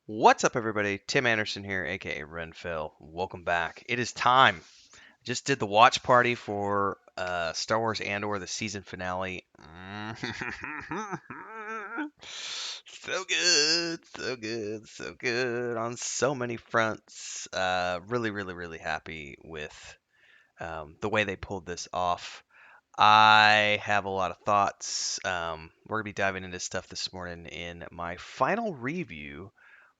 What's up, everybody? Tim Anderson here, aka Renfell. Welcome back. It is time. Just did the watch party for Star Wars Andor, the season finale. So good, so good, so good on so many fronts. Really, really, really happy with the way they pulled this off. I have a lot of thoughts. We're gonna be diving into stuff this morning in my final review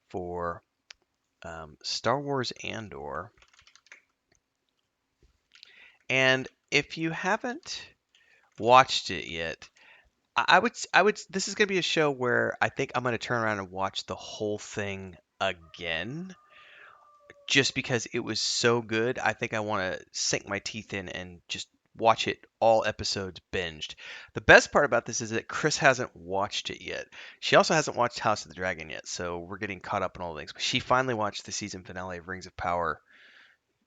for Star Wars Andor. And if you haven't watched it yet, I would. This is gonna be a show where I think I'm gonna turn around and watch the whole thing again, just because it was so good. I think I want to sink my teeth in and just watch it all episodes binged. The best part about this is that Chris hasn't watched it yet. She also hasn't watched House of the Dragon yet, so we're getting caught up on all things. But she finally watched the season finale of Rings of Power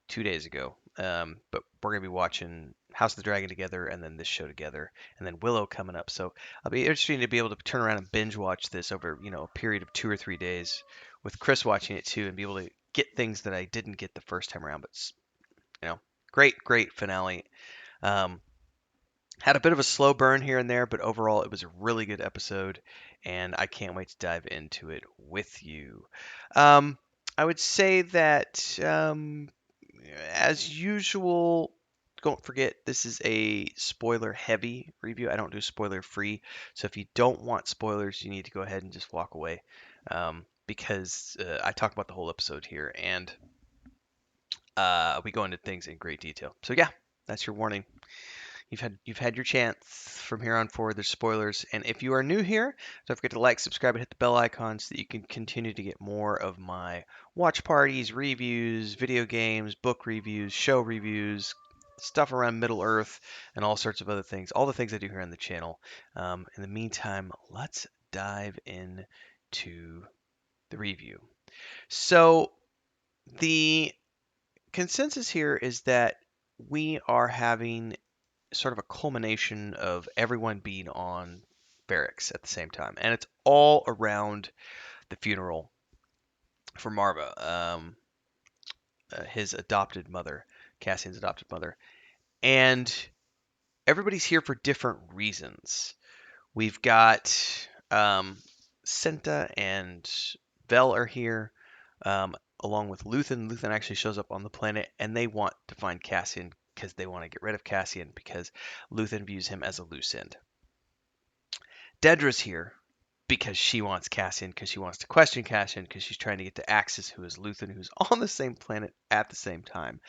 2 days ago. But we're gonna be watching House of the Dragon together, and then this show together, and then Willow coming up. So I'll be interested to be able to turn around and binge watch this over a period of 2 or 3 days, with Chris watching it too, and be able to get things that I didn't get the first time around. But great finale. Um, had a bit of a slow burn here and there, but overall it was a really good episode, and I can't wait to dive into it with you. Um, I would say that as usual, don't forget this is a spoiler heavy review. I don't do spoiler free. So if you don't want spoilers, you need to go ahead and just walk away, because I talk about the whole episode here, and we go into things in great detail. So yeah, that's your warning. You've had your chance. From here on forward, there's spoilers. And if you are new here, don't forget to like, subscribe, and hit the bell icon so that you can continue to get more of my watch parties, reviews, video games, book reviews, show reviews, stuff around Middle Earth, and all sorts of other things. All the things I do here on the channel. In the meantime, let's dive into the review. So the consensus here is that we are having sort of a culmination of everyone being on barracks at the same time, and it's all around the funeral for Marva, his adopted mother, Cassian's adopted mother, and everybody's here for different reasons. We've got Cinta and Vel are here, along with Luthen. Luthen actually shows up on the planet, and they want to find Cassian because they want to get rid of Cassian because Luthen views him as a loose end. Dedra's here because she wants Cassian, because she wants to question Cassian, because she's trying to get to Axis, who is Luthen, who's on the same planet at the same time.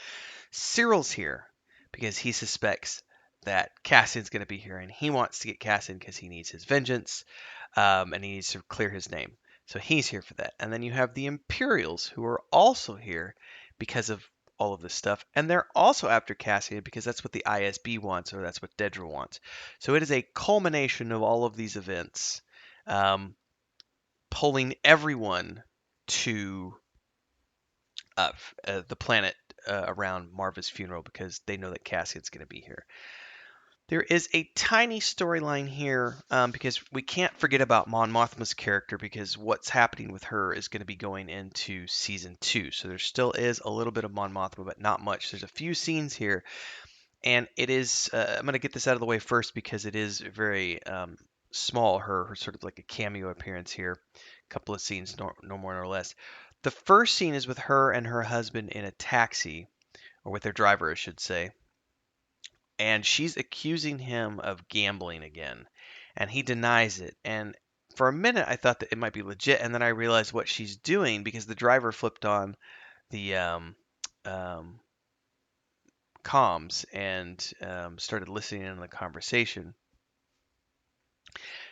Cyril's here because he suspects that Cassian's going to be here, and he wants to get Cassian because he needs his vengeance, and he needs to clear his name. So he's here for that. And then you have the Imperials, who are also here because of all of this stuff, and they're also after Cassian because that's what the ISB wants, or that's what Dedra wants. So it is a culmination of all of these events, um, pulling everyone to the planet around Marva's funeral because they know that Cassian's going to be here. There is a tiny storyline here, because we can't forget about Mon Mothma's character, because what's happening with her is going to be going into season 2. So there still is a little bit of Mon Mothma, but not much. There's a few scenes here, and it is. I'm going to get this out of the way first because it is very small. Her sort of like a cameo appearance here, a couple of scenes, no more nor less. The first scene is with her and her husband in a taxi, or with their driver, I should say, and she's accusing him of gambling again, and he denies it. And for a minute I thought that it might be legit, and then I realized what she's doing because the driver flipped on the um, comms and started listening in on the conversation.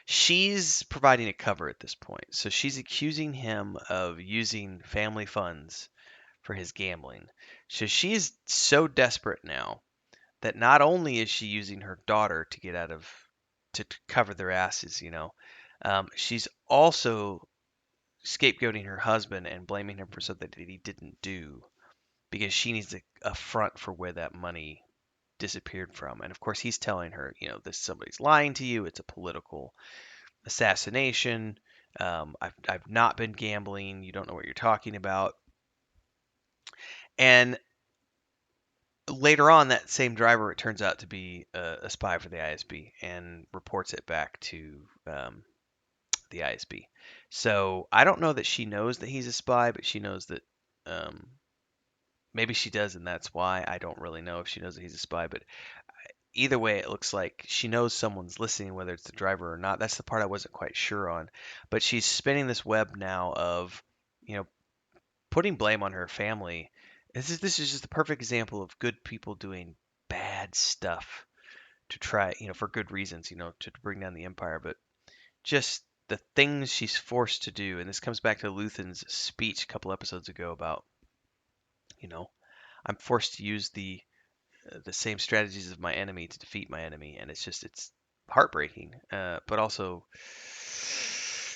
She's providing a cover at this point, so she's accusing him of using family funds for his gambling. So she's so desperate now that not only is she using her daughter to get out of to cover their asses, she's also scapegoating her husband and blaming him for something that he didn't do because she needs a front for where that money disappeared from. And of course, he's telling her, this somebody's lying to you. It's a political assassination. I've not been gambling. You don't know what you're talking about. And later on, that same driver, it turns out to be a spy for the ISB and reports it back to the ISB. So I don't know that she knows that he's a spy, but she knows that um, maybe she does, and that's why. I don't really know if she knows that he's a spy, but either way, it looks like she knows someone's listening, whether it's the driver or not. That's the part I wasn't quite sure on. But she's spinning this web now of, you know, putting blame on her family. This is just the perfect example of good people doing bad stuff to try, for good reasons, to bring down the empire. But just the things she's forced to do, and this comes back to Luthen's speech a couple episodes ago about, you know, I'm forced to use the same strategies of my enemy to defeat my enemy, and it's heartbreaking. But also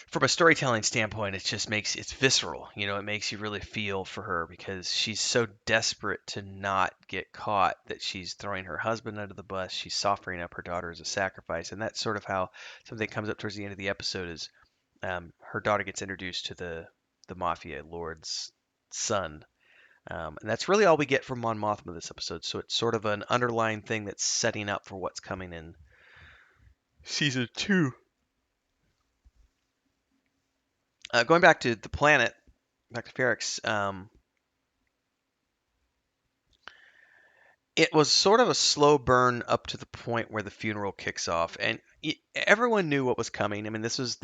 from a storytelling standpoint, it just makes it's visceral. It makes you really feel for her because she's so desperate to not get caught that she's throwing her husband under the bus. She's offering up her daughter as a sacrifice, and that's sort of how something comes up towards the end of the episode is her daughter gets introduced to the mafia lord's son, and that's really all we get from Mon Mothma this episode. So it's sort of an underlying thing that's setting up for what's coming in season two. Going back to the planet, back to Ferrix, it was sort of a slow burn up to the point where the funeral kicks off, and everyone knew what was coming. I mean, this was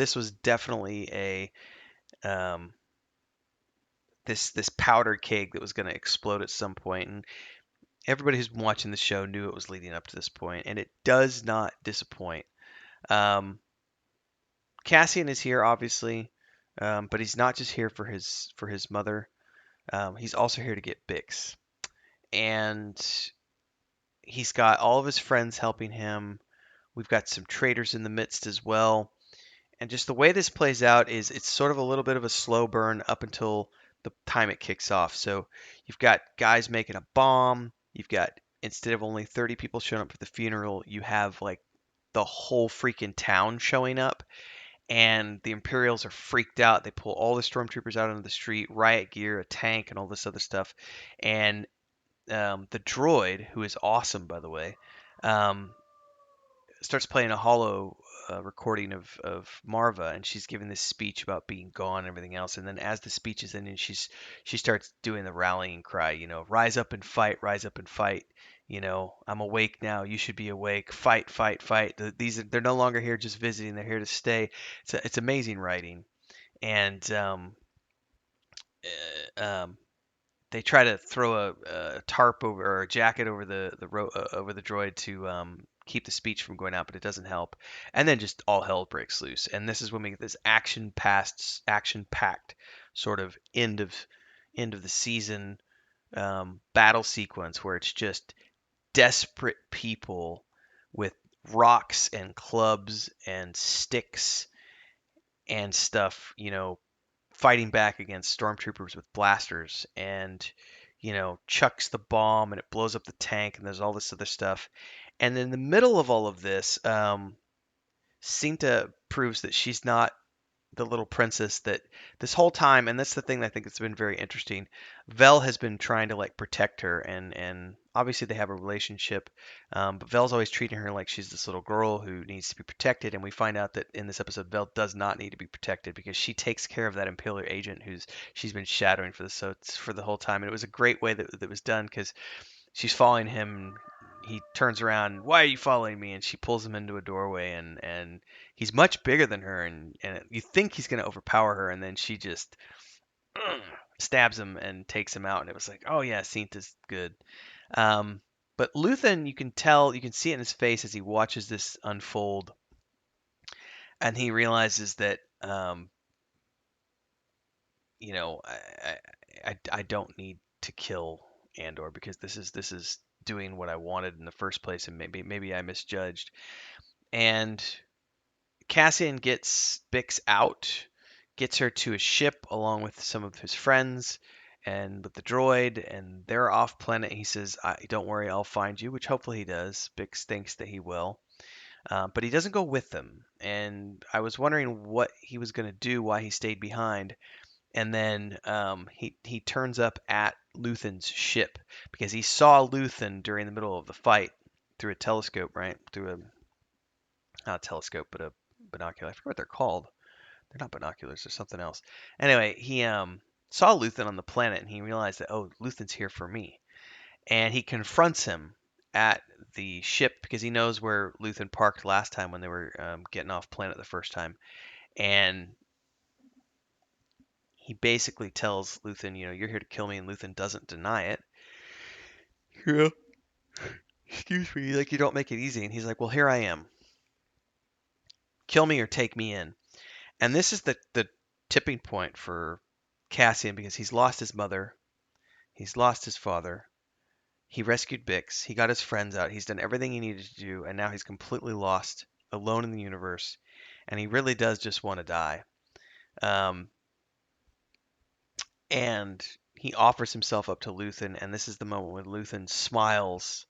definitely a this powder keg that was going to explode at some point, and everybody who's been watching the show knew it was leading up to this point, and it does not disappoint. Um, Cassian is here, obviously, but he's not just here for his mother. He's also here to get Bix, and he's got all of his friends helping him. We've got some traitors in the midst as well. And just the way this plays out is it's sort of a little bit of a slow burn up until the time it kicks off. So you've got guys making a bomb. You've got, instead of only 30 people showing up for the funeral, you have like the whole freaking town showing up. And the Imperials are freaked out. They pull all the stormtroopers out onto the street, riot gear, a tank, and all this other stuff. And the droid, who is awesome, by the way, um, starts playing a hollow recording of Marva, and she's giving this speech about being gone and everything else. And then as the speech is ending, she starts doing the rallying cry, rise up and fight, rise up and fight. I'm awake now. You should be awake. Fight, fight, fight. They're no longer here just visiting. They're here to stay. It's amazing writing, and they try to throw a tarp over or a jacket over over the droid to keep the speech from going out, but it doesn't help. And then just all hell breaks loose. And this is when we get this action packed sort of end of the season battle sequence where it's just desperate people with rocks and clubs and sticks and stuff, fighting back against stormtroopers with blasters, and chucks the bomb and it blows up the tank, and there's all this other stuff. And in the middle of all of this, Cinta proves that she's not the little princess that this whole time, and that's the thing that I think that's been very interesting. Vel has been trying to like protect her, and obviously they have a relationship, but Vel's always treating her like she's this little girl who needs to be protected. And we find out that in this episode, Vel does not need to be protected because she takes care of that Imperial agent who's she's been shadowing for the whole time. And it was a great way that was done because she's following him. He turns around, why are you following me? And she pulls him into a doorway, and he's much bigger than her, and you think he's going to overpower her, and then she just stabs him and takes him out. And it was like, oh yeah, Cinta's good. But Luthen, you can see it in his face as he watches this unfold, and he realizes that, I don't need to kill Andor because this is doing what I wanted in the first place, and maybe I misjudged. And Cassian gets Bix out, gets her to a ship along with some of his friends and with the droid, and they're off planet. He says, "Don't worry, I'll find you," which hopefully he does. Bix thinks that he will. but he doesn't go with them. And I was wondering what he was going to do, why he stayed behind. And then he turns up at Luthen's ship because he saw Luthen during the middle of the fight through a telescope, right? Through a not a telescope, but a binocular. I forget what they're called. They're not binoculars. They're something else. Anyway, he saw Luthen on the planet, and he realized that, oh, Luthen's here for me. And he confronts him at the ship because he knows where Luthen parked last time when they were getting off planet the first time. And he basically tells Luthen, you're here to kill me, and Luthen doesn't deny it. Yeah. Excuse me. Like, you don't make it easy. And he's like, well, here I am. Kill me or take me in. And this is the tipping point for Cassian because he's lost his mother. He's lost his father. He rescued Bix. He got his friends out. He's done everything he needed to do. And now he's completely lost, alone in the universe. And he really does just want to die. Um, and he offers himself up to Luthen. And this is the moment when Luthen smiles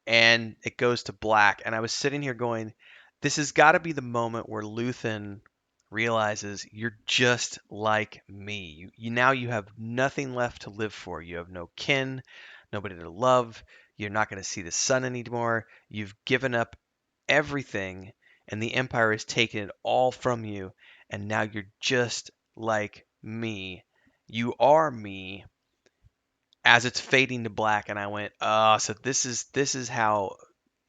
and it goes to black. And I was sitting here going, this has got to be the moment where Luthen realizes you're just like me. You have nothing left to live for. You have no kin, nobody to love. You're not going to see the sun anymore. You've given up everything, and the Empire has taken it all from you. And now you're just like me. You are me, as it's fading to black, and I went, oh, so this is how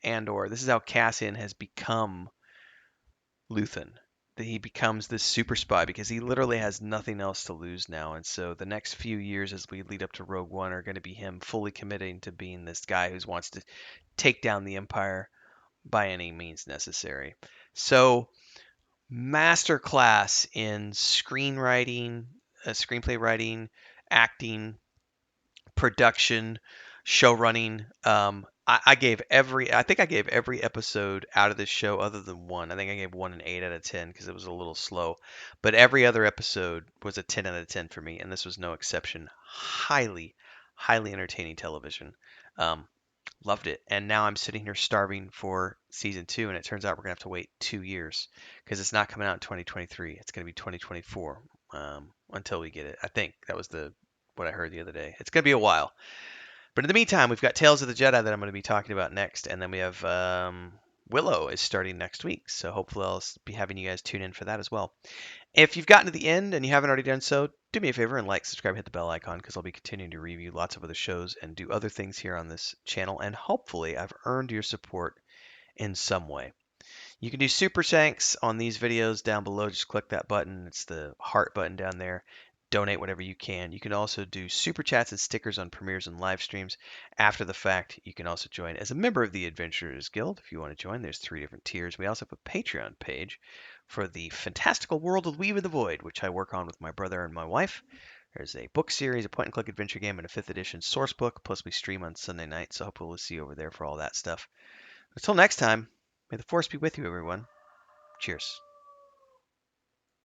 Andor, this is how Cassian has become Luthen. That he becomes this super spy because he literally has nothing else to lose now. And so the next few years as we lead up to Rogue One are going to be him fully committing to being this guy who wants to take down the Empire by any means necessary. So masterclass in screenwriting, screenplay writing, acting, production, show running. I think I gave every episode out of this show other than one. I think I gave one an 8 out of 10 because it was a little slow. But every other episode was a 10 out of 10 for me, and this was no exception. Highly, highly entertaining television. Um, Loved it. And now I'm sitting here starving for season two, and it turns out we're going to have to wait 2 years because it's not coming out in 2023. It's going to be 2024 until we get it. I think that was the what I heard the other day. It's going to be a while. But in the meantime, we've got Tales of the Jedi that I'm going to be talking about next, and then we have Willow is starting next week. So hopefully I'll be having you guys tune in for that as well. If you've gotten to the end and you haven't already done so, do me a favor and like, subscribe, hit the bell icon because I'll be continuing to review lots of other shows and do other things here on this channel. And hopefully I've earned your support in some way. You can do super thanks on these videos down below. Just click that button. It's the heart button down there. Donate whatever you can. You can also do super chats and stickers on premieres and live streams. After the fact, you can also join as a member of the Adventurers Guild if you want to join. There's 3 different tiers. We also have a Patreon page for the fantastical world of Weave in the Void, which I work on with my brother and my wife. There's a book series, a point-and-click adventure game, and a 5th edition source book. Plus, we stream on Sunday night, so hopefully we'll see you over there for all that stuff. Until next time, may the Force be with you, everyone. Cheers.